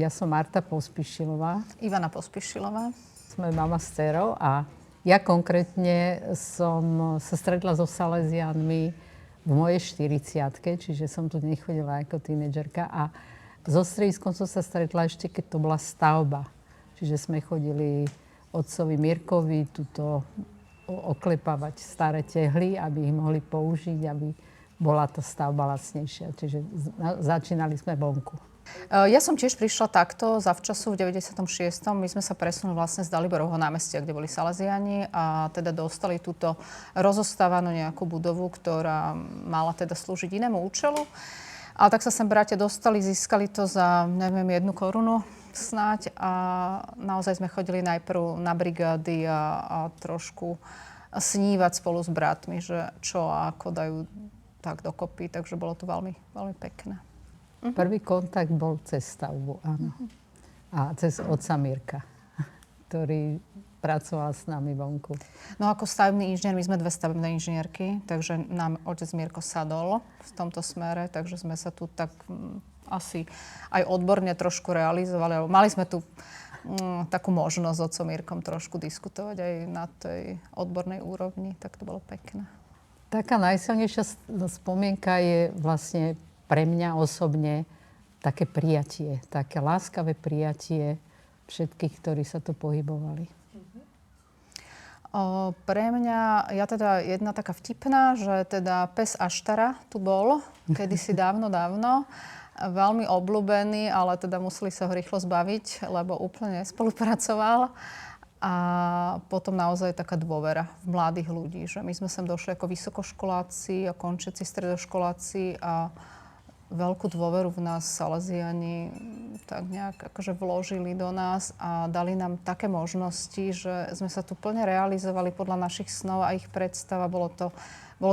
Ja som Marta Pospíšilová. Ivana Pospíšilová. Sme mama s dcerou a ja konkrétne som sa stretla so Salesiánmi v mojej 40-tke, čiže som tu nechodila ako tínedžerka a so strediskom som sa stretla ešte, keď to bola stavba. Čiže sme chodili otcovi Mirkovi tuto oklepávať staré tehly, aby ich mohli použiť, aby bola tá stavba lacnejšia. Čiže začínali sme vonku. Ja som tiež prišla takto zavčasu v 96. My sme sa presunuli vlastne z Daliborovho námestia, kde boli Salesiáni a teda dostali túto rozostávanú nejakú budovu, ktorá mala teda slúžiť inému účelu. A tak sa sem bratia dostali, získali to za, neviem, 1 korunu snáď a naozaj sme chodili najprv na brigády a trošku snívať spolu s bratmi, že čo a ako dajú tak dokopy, takže bolo to veľmi, veľmi pekné. Prvý kontakt bol cez stavbu, áno. A cez otca Mirka, ktorý pracoval s nami vonku. No ako stavebný inžinier, my sme 2 stavebné inžinierky, takže nám otec Mirko sadol v tomto smere, takže sme sa tu tak asi aj odborne trošku realizovali. Mali sme tu takú možnosť s otcom Mirkom trošku diskutovať aj na tej odbornej úrovni, tak to bolo pekné. Taká najsilnejšia spomienka je vlastne pre mňa osobne také prijatie, také láskavé prijatie všetkých, ktorí sa tu pohybovali. Pre mňa, ja teda jedna taká vtipná, že teda pes Aštara tu bol kedysi dávno, veľmi obľúbený, ale teda museli sa ho rýchlo zbaviť, lebo úplne nespolupracoval. A potom naozaj taká dôvera v mladých ľudí, že my sme sem došli ako vysokoškoláci a končiaci stredoškoláci a veľkú dôveru v nás Salesiáni tak nejak akože vložili do nás a dali nám také možnosti, že sme sa tu plne realizovali podľa našich snov a ich predstav a bolo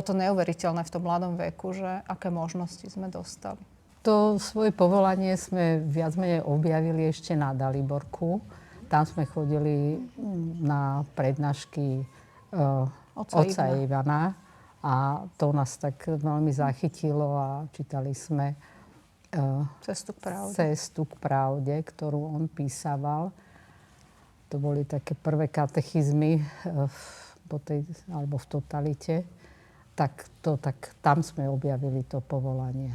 to neuveriteľné v tom mladom veku, že aké možnosti sme dostali. To svoje povolanie sme viac menej objavili ešte na Daliborku. Tam sme chodili na prednášky otca Ivana. A to nás tak veľmi zachytilo a čítali sme Cestu k pravde, ktorú on písaval. To boli také prvé katechizmy v totalite. Tak tam sme objavili to povolanie.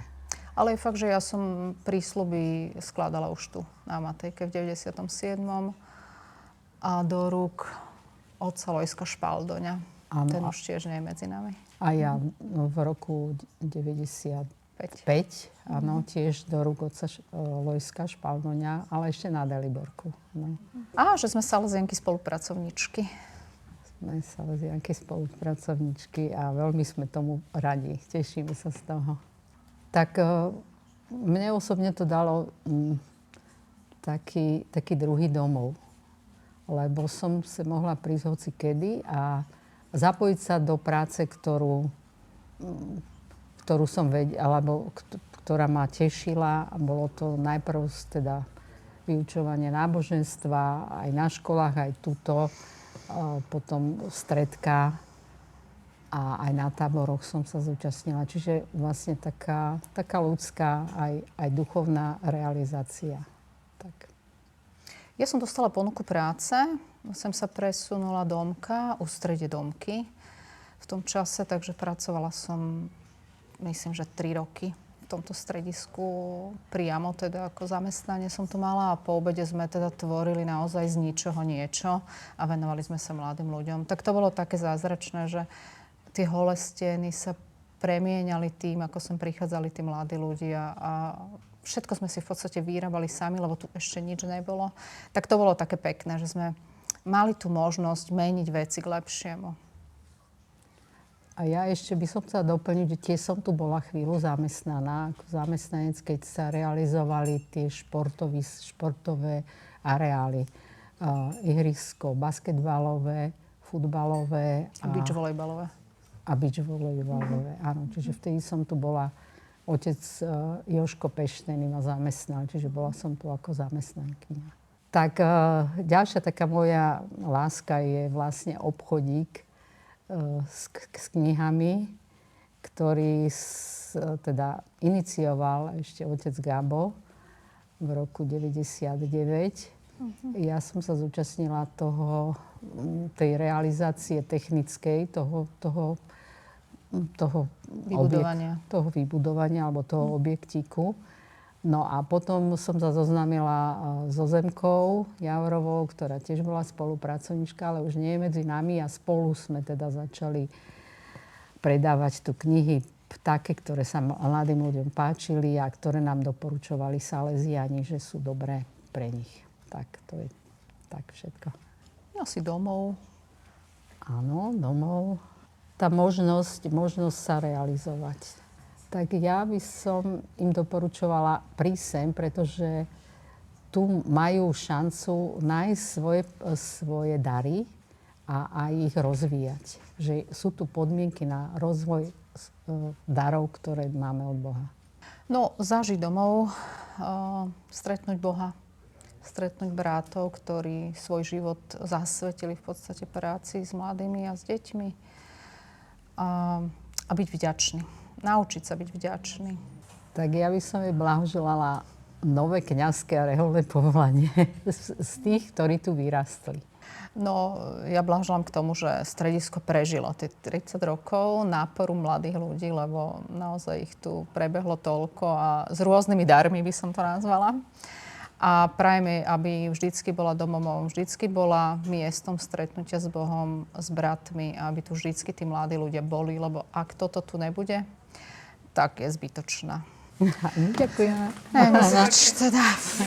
Ale je fakt, že ja som prísľuby skladala už tu na Matejke v 97. a do rúk otca Lojska Špaldoňa. Ano, ten už tiež nie je medzi nami. A ja v roku 95, áno, tiež do rúk otca Lojska Špaldoňa, ale ešte na Daliborku. No. Á, že sme Salesianky spolupracovníčky. Sme Salesianky spolupracovníčky a veľmi sme tomu radi. Tešíme sa z toho. Tak mne osobne to dalo taký druhý domov. Lebo som sa mohla prísť hoci kedy a zapojiť sa do práce, ktorú som vedela, alebo ktorá ma tešila. A bolo to najprv teda vyučovanie náboženstva aj na školách, aj tuto. Potom stredka a aj na táboroch som sa zúčastnila. Čiže vlastne taká ľudská aj duchovná realizácia. Tak. Ja som dostala ponuku práce. Sem sa presunula Domka, ústredie Domky v tom čase, takže pracovala som, myslím, že 3 roky v tomto stredisku priamo, teda ako zamestnanie som tu mala a po obede sme teda tvorili naozaj z ničoho niečo a venovali sme sa mladým ľuďom. Tak to bolo také zázračné, že tie holé steny sa premieňali tým, ako sem prichádzali tí mladí ľudia a všetko sme si v podstate vyrábali sami, lebo tu ešte nič nebolo. Tak to bolo také pekné, že sme mali tú možnosť meniť veci k lepšiemu. A ja ešte by som chcela doplniť, že tiež som tu bola chvíľu zamestnaná ako zamestnanec, keď sa realizovali tie športové areály. Ihrisko basketbalové, futbalové a beachvolejbalové. Áno. Čiže vtedy som tu bola, otec Jožko Peštený ma zamestnal, čiže bola som tu ako zamestnankyňa. Tak ďalšia taká moja láska je vlastne obchodík s knihami, ktorý teda inicioval ešte otec Gabo. v roku 99. Ja som sa zúčastnila tej realizácie technickej, toho vybudovania alebo toho objektíku. No a potom som sa zoznámila so Zemkou Javrovou, ktorá tiež bola spolupracovníčka, ale už nie je medzi nami a spolu sme teda začali predávať tu knihy také, ktoré sa mladým ľuďom páčili a ktoré nám doporučovali Salesiani, že sú dobré pre nich. Tak to je tak všetko. Asi domov. Áno, domov. Tá možnosť sa realizovať. Tak ja by som im doporučovala prísť sem, pretože tu majú šancu nájsť svoje dary a aj ich rozvíjať. Že sú tu podmienky na rozvoj darov, ktoré máme od Boha. No, zažiť domov, stretnúť Boha, stretnúť brátov, ktorí svoj život zasvetili v podstate práci s mladými a s deťmi. A byť vďačný. Naučiť sa byť vďačný. Tak ja by som jej blahoželala nové kňazské a reholné povolanie z tých, ktorí tu vyrastli. No, ja blahoželám k tomu, že stredisko prežilo tie 30 rokov náporu mladých ľudí, lebo naozaj ich tu prebehlo toľko a s rôznymi darmi by som to nazvala. A prajme, aby vždycky bola domovom, vždycky bola miestom stretnutia s Bohom, s bratmi, aby tu vždycky tí mladí ľudia boli, lebo ak toto tu nebude, tak je zbytočná. Ďakujem. Neviem, teda.